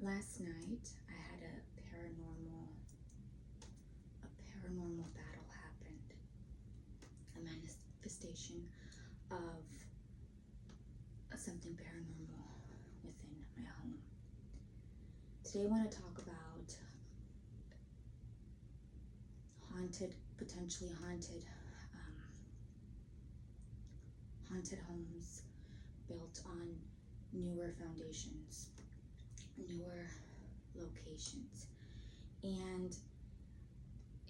Last night I had a paranormal battle happened. A manifestation of something paranormal within my home. Today I want to talk about potentially haunted homes built on newer foundations, newer locations, and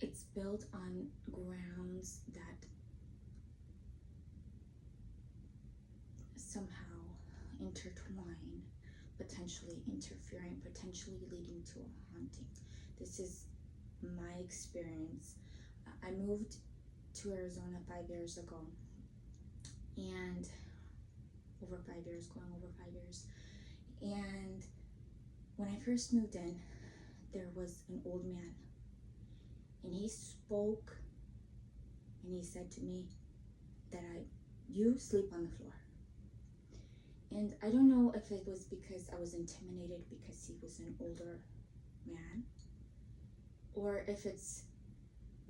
it's built on grounds that somehow intertwine, potentially interfering, potentially leading to a haunting. This is my experience. I moved to Arizona 5 years ago, and going over 5 years. And when I first moved in, there was an old man, and he spoke, and he said to me that you sleep on the floor. And I don't know if it was because I was intimidated because he was an older man, or if it's,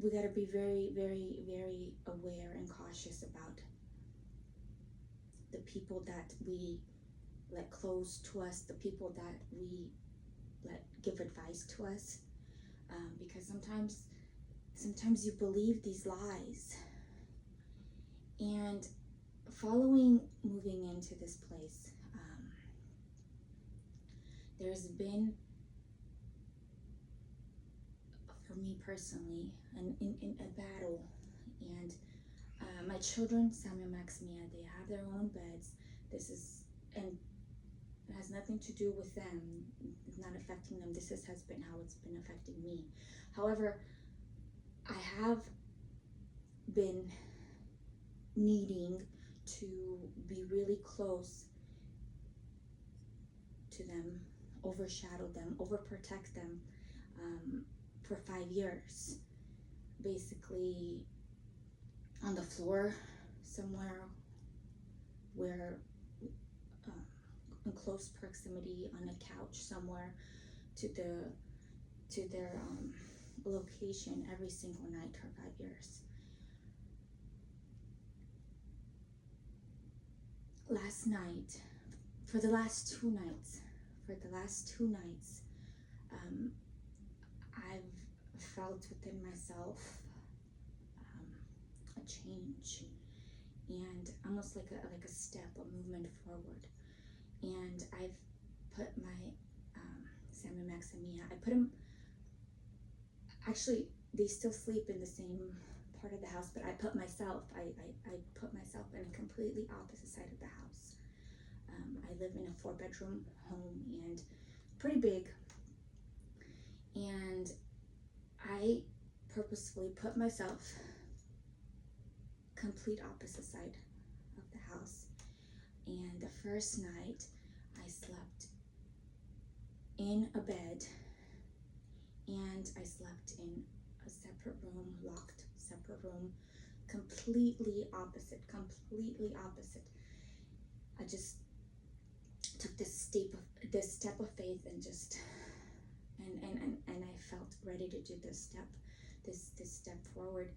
we got to be very, very, very aware and cautious about the people that we let close to us, the people that we let give advice to us, because sometimes you believe these lies. And moving into this place, there's been, for me personally, in a battle. And my children, Samuel and Maximia, they have their own beds. And it has nothing to do with them. It's not affecting them. This has been how it's been affecting me. However, I have been needing to be really close to them, overshadow them, overprotect them, for 5 years. Basically, on the floor somewhere, where in close proximity, on a couch somewhere to their location every single night for 5 years. Last night, for the last two nights, I've felt within myself a change, and almost like a step, a movement forward. And I've put my Sam and Max and Mia, I put them, actually they still sleep in the same part of the house, but I put myself in a completely opposite side of the house. I live in a 4-bedroom home, and pretty big, and I purposefully put myself complete opposite side of the house. And the first night I slept in a bed, and I slept in a separate room, locked separate room, completely opposite. I just took this step of faith, and I felt ready to do this step forward.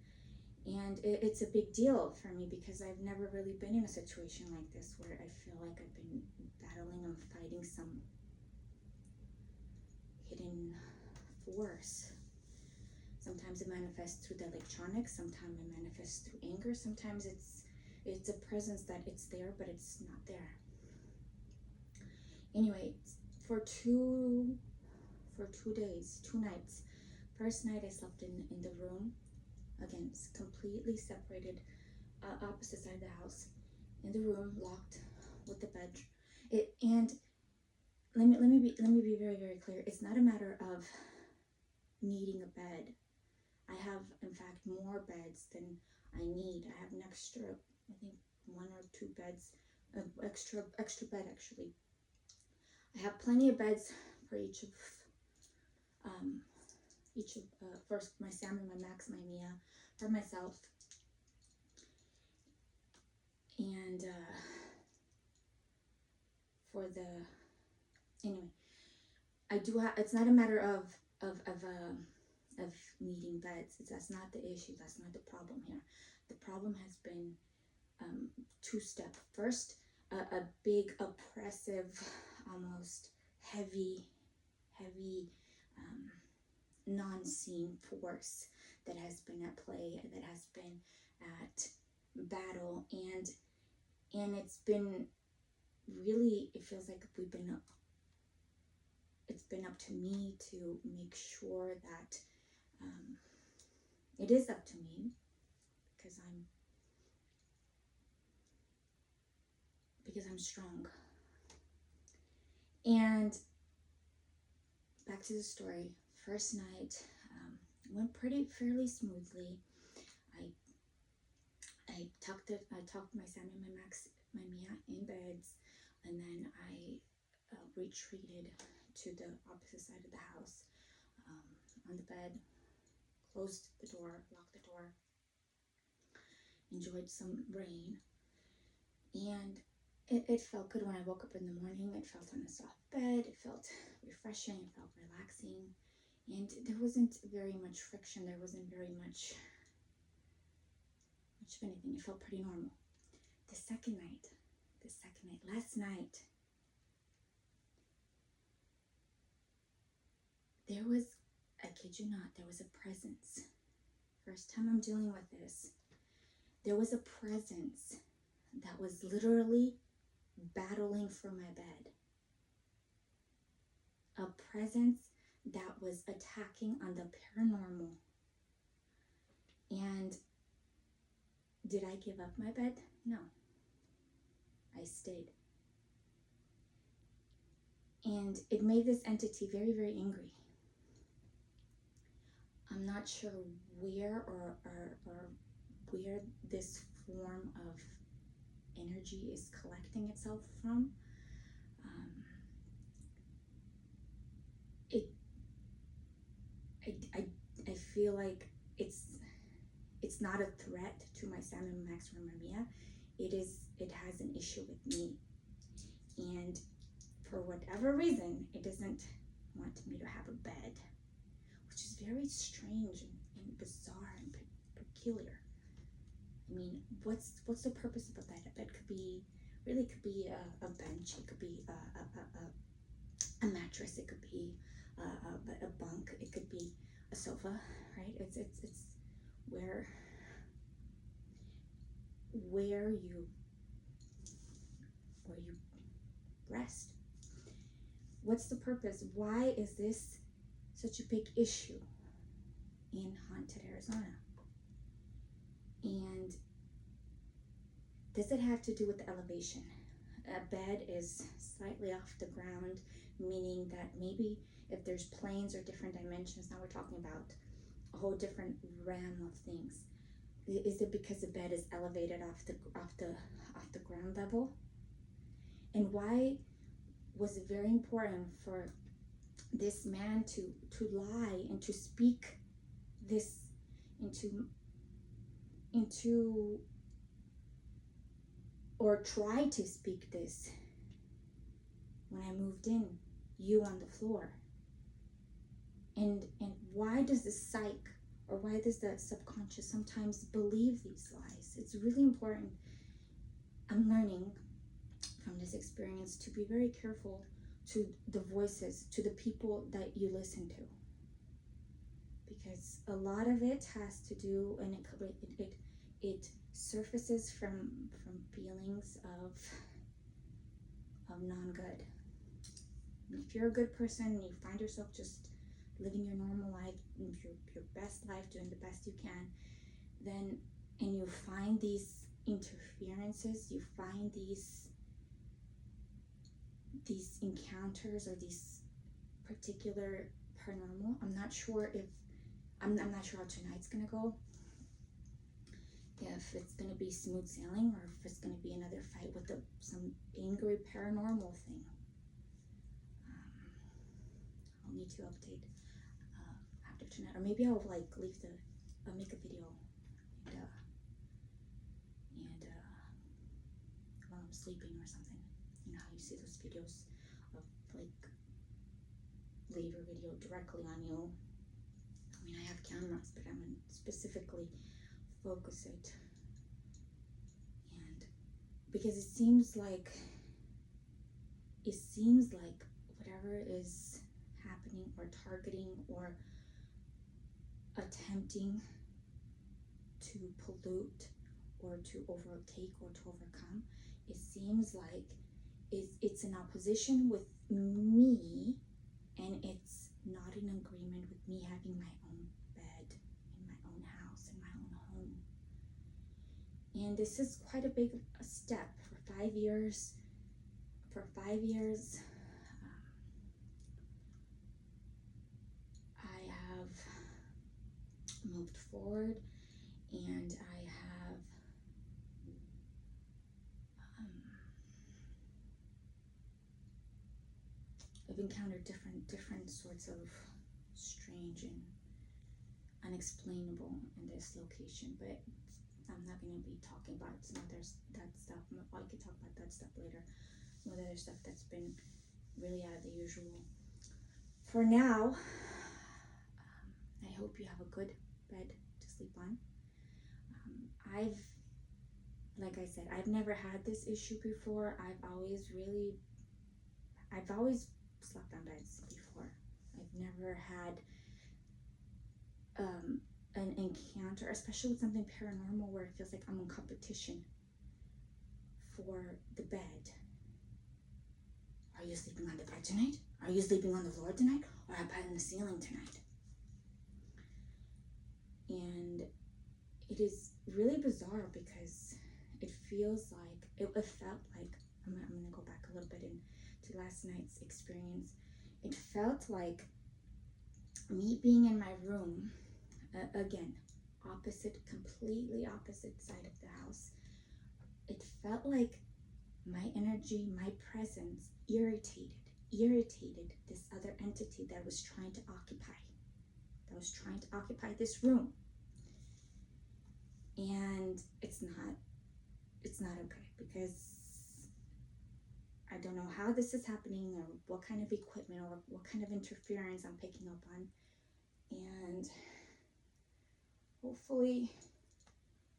And it's a big deal for me, because I've never really been in a situation like this where I feel like I've been battling and fighting some hidden force. Sometimes it manifests through the electronics, sometimes it manifests through anger, sometimes it's a presence that it's there, but it's not there. Anyway, for two nights. First night I slept in the room. Again, it's completely separated, opposite side of the house, in the room, locked with the bed. And let me be very, very clear. It's not a matter of needing a bed. I have, in fact, more beds than I need. I have an extra, I think, 1 or 2 beds, extra bed actually. I have plenty of beds for each of first my Sam and my Max, my Mia, for myself, and for the, anyway, I do have. It's not a matter of needing beds. That's not the issue. That's not the problem here. The problem has been two-step. First, a big oppressive, almost heavy non-seen force that has been at play, that has been at battle, and it's been really, it feels like it's been up to me to make sure that it is up to me, because I'm strong. And back to the story. First night went fairly smoothly. I tucked my Sam and my Mia in beds, and then I retreated to the opposite side of the house, on the bed, closed the door, locked the door, enjoyed some rain, and it felt good when I woke up in the morning. It felt on a soft bed, it felt refreshing, it felt relaxing, and there wasn't very much friction, there wasn't very much of anything. It felt pretty normal. The second night, last night, there was, I kid you not, there was a presence. First time I'm dealing with this. There was a presence that was literally battling for my bed. A presence that was attacking on the paranormal. And did I give up my bed? No. I stayed. And it made this entity very, very angry. I'm not sure where or where this form of energy is collecting itself from. I feel like it's not a threat to my Sam and Max or my Mia. It has an issue with me, and for whatever reason, it doesn't want me to have a bed, which is very strange and bizarre and peculiar. I mean, what's the purpose of a bed? A bed could be a bench. It could be a mattress. It could be a bunk. It could be a sofa, right? It's where you rest. What's the purpose? Why is this such a big issue in haunted Arizona? And does it have to do with the elevation? A bed is slightly off the ground, meaning that maybe if there's planes or different dimensions, now we're talking about a whole different realm of things. Is it because the bed is elevated off the ground level? And why was it very important for this man to lie and to speak this into or try to speak this when I moved in, you on the floor? And why does the psyche, or why does the subconscious sometimes believe these lies? It's really important. I'm learning from this experience to be very careful to the voices, to the people that you listen to, because a lot of it has to do, and it surfaces from feelings of non-good. If you're a good person and you find yourself just living your normal life, your best life, doing the best you can, then, and you find these interferences, you find these encounters or these particular paranormal, I'm not sure how tonight's gonna go. If it's gonna be smooth sailing, or if it's gonna be another fight with some angry paranormal thing. I'll need to update after tonight, or maybe I'll make a video and while I'm sleeping or something. You know how you see those videos of leave a video directly on you. I mean, I have cameras, but I'm going to specifically focus it. And because it seems like whatever is happening or targeting or attempting to pollute or to overtake or to overcome, it seems like it's in opposition with me, and it's not in agreement with me having my own bed in my own house, in my own home. And this is quite a big step. For 5 years, I have moved forward, and I have I've encountered different sorts of strange and unexplainable in this location, but I'm not going to be talking about some other that stuff. I could talk about that stuff later. Some other stuff that's been really out of the usual. For now, I hope you have a good bed to sleep on. Like I said, I've never had this issue before. I've always slept on beds before. I've never had an encounter, especially with something paranormal, where it feels like I'm in competition for the bed. Are you sleeping on the bed tonight? Are you sleeping on the floor tonight? Or up on the ceiling tonight? And it is really bizarre because it feels like, it felt like, I'm going to go back a little bit into last night's experience. It felt like me being in my room, again, completely opposite side of the house. It felt like my energy, my presence irritated this other entity that was trying to occupy this room. And it's not okay, because I don't know how this is happening, or what kind of equipment or what kind of interference I'm picking up on. And hopefully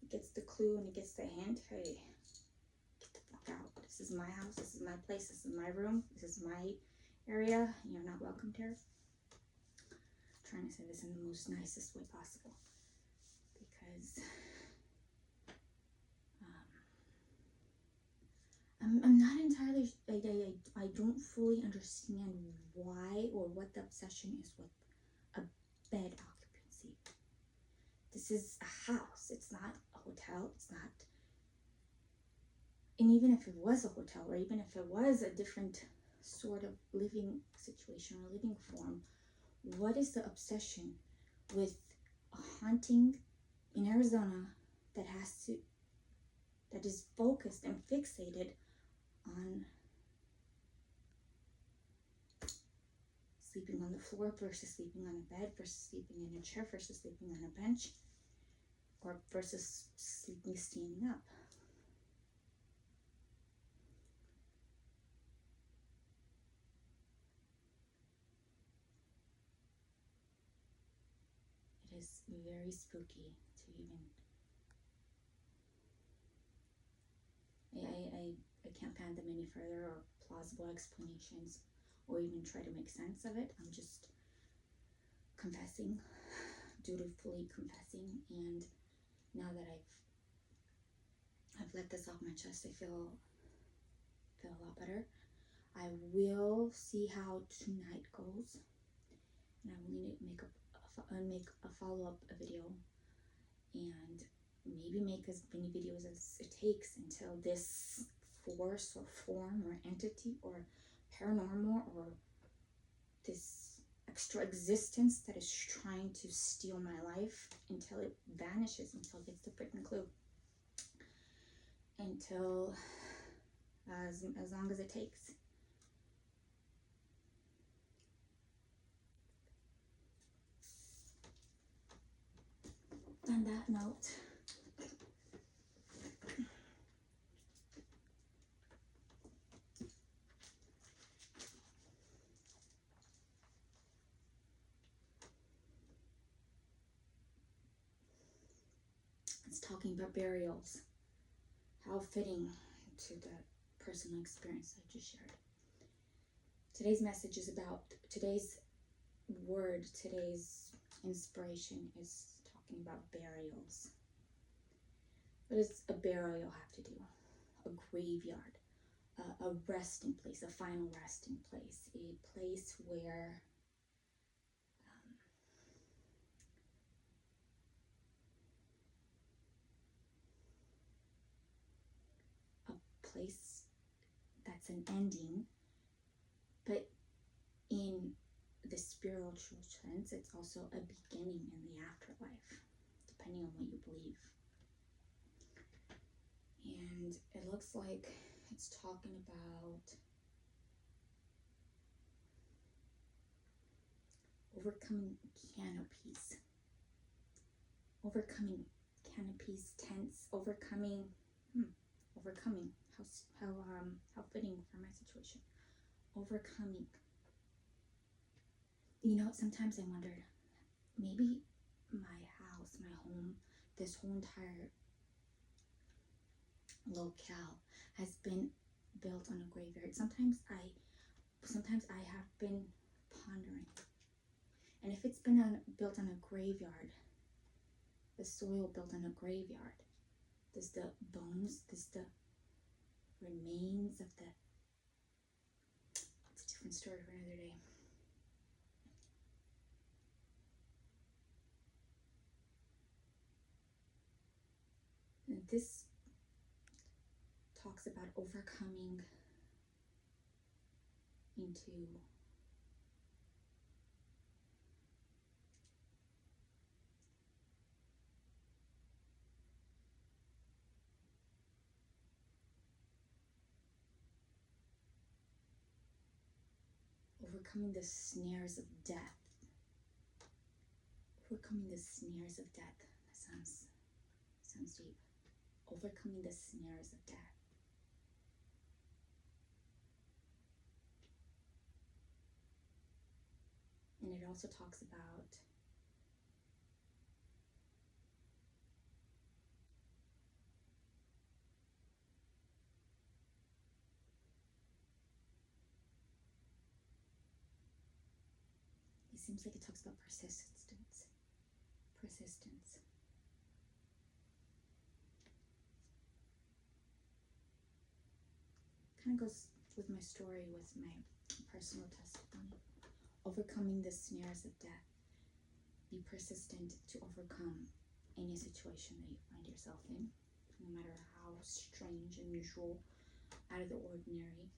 it gets the clue and it gets the hint. Hey, get the fuck out. This is my house. This is my place. This is my room. This is my area. You're not welcomed here. I'm trying to say this in the most nicest way possible, because I'm not entirely, I don't fully understand why or what the obsession is with a bed occupancy. This is a house. It's not a hotel. It's not. And even if it was a hotel, or even if it was a different sort of living situation or living form, what is the obsession with a haunting in Arizona that is focused and fixated on sleeping on the floor versus sleeping on a bed versus sleeping in a chair versus sleeping on a bench, or versus sleeping standing up? It is very spooky to even. I can't fathom any further or plausible explanations, or even try to make sense of it. I'm just confessing, dutifully confessing, and now that I've let this off my chest, I feel a lot better. I will see how tonight goes, and I will need to make a follow-up video, and maybe make as many videos as it takes until this force or form or entity or paranormal or this extra existence that is trying to steal my life, until it vanishes, until it gets the freaking clue, until as long as it takes. On that note, It's talking about burials. How fitting to the personal experience I just shared. Today's message is about, today's word, today's inspiration is talking about burials. What does a burial have to do? A graveyard, a resting place, a final resting place, a place where a place that's an ending, but in the spiritual sense, it's also a beginning in the afterlife, depending on what you believe. And it looks like it's talking about overcoming canopies, tents, overcoming. How fitting for my situation. Overcoming. You know, sometimes I wondered, maybe my house, my home, this whole entire locale has been built on a graveyard. Sometimes I have been pondering, and if it's been built on a graveyard, the soil built on a graveyard, does the bones, does the remains of the, it's a different story for another day. And this talks about overcoming into overcoming the snares of death. Overcoming the snares of death. That sounds deep. Overcoming the snares of death. And it also talks about it seems like it talks about persistence. Kind of goes with my story, with my personal testimony. Overcoming the snares of death. Be persistent to overcome any situation that you find yourself in, no matter how strange, unusual, out of the ordinary.